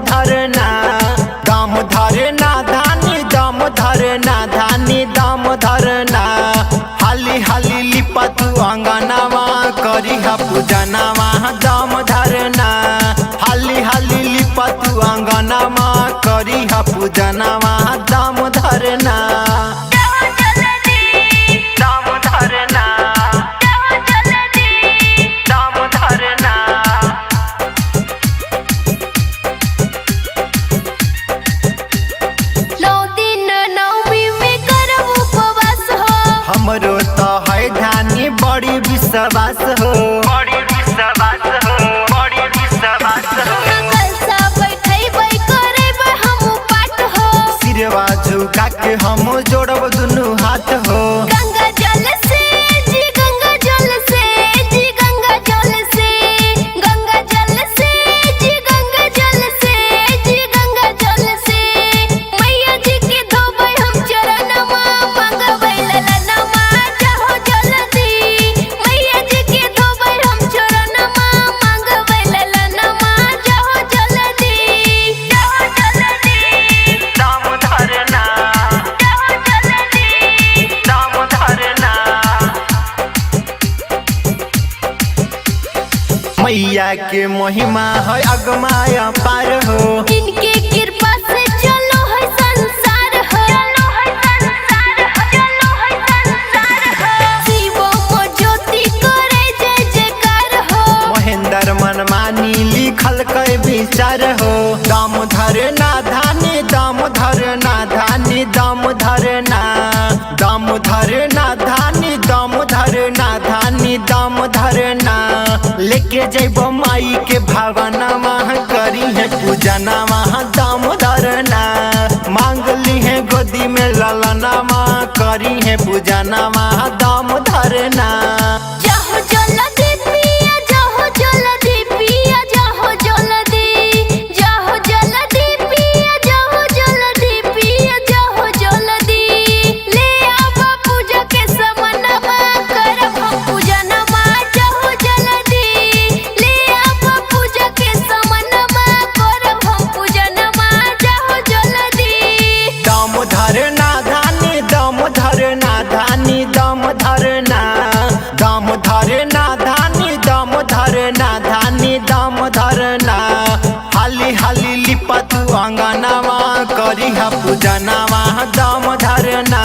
धरना, दम धरना धानी दम धरना, धानी दम धरना। हाली हाली लिपा तू अंगनावा करी हा पूजनावा, दम धरना। हाली हाली लिपा तू अंगनावा करी हा पूजनावा, दम धरना। हमरो तो है धानी बड़ी विश्वास हो, बड़ी विश्वास हो, बड़ी विश्वास हो। कलसा बैठैबै करैबै हम पाठ हो, सिरवा झुका के हम जोड़ब दुनू हाथ हो। गंगा जल से जी गंगा जल से जी गंगा जल से गंगा जल से जी गंगा जल से जी गंगा जल से। मैया जी के धोबै हम चरणमा, मांगबै ललनमा जाहो जल्दी। मैया जी के धोबै हम चरणमा, मांगबै ललनमा जाहो जल्दी। जाहो जल्दी दम धरना, जाहो जल्दी दम धरना। मैया के महिमा है अगमाया पार हो, इनके कृपा से चलो है संसार हो, चलो है संसार हो, चलो है संसार हो। शिवो को ज्योति करे जय जयकार हो, महेंद्र मनमानी लिखल के विचार हो। दम धरना धानी दम धरना, धानी दम धरना। दम धरना धानी दम धरना, धानी दम धरना। लेके जैबो माई के भावनावा करी है पूजनावा, दम धरना। मांग ली है गोदी में ललनावा करी है पूजनावा, दम धरना। जाहो जल्दी पिया जाहो जल्दी पिया जाहो जल्दी, जाहो जल्दी पिया जाहो जल्दी पिया जाहो जल्दी। ले आवा पूजा के समनवा करब हम पूजनमा, जाहो जल्दी। ले आवा पूजा के समनवा करब हम पूजनमा, जाहो जल्दी। दम धरना धानी दम धरना, धानी दम धरना। दम धरना धानी दम धरना, धानी दम धरना। हाली हाली लिपा तू अंगनावा करी हा पूजनावा, दम धरना।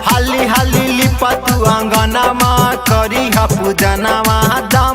हाली हाली लिपा तू अंगनावा करी हा पूजनावा, दम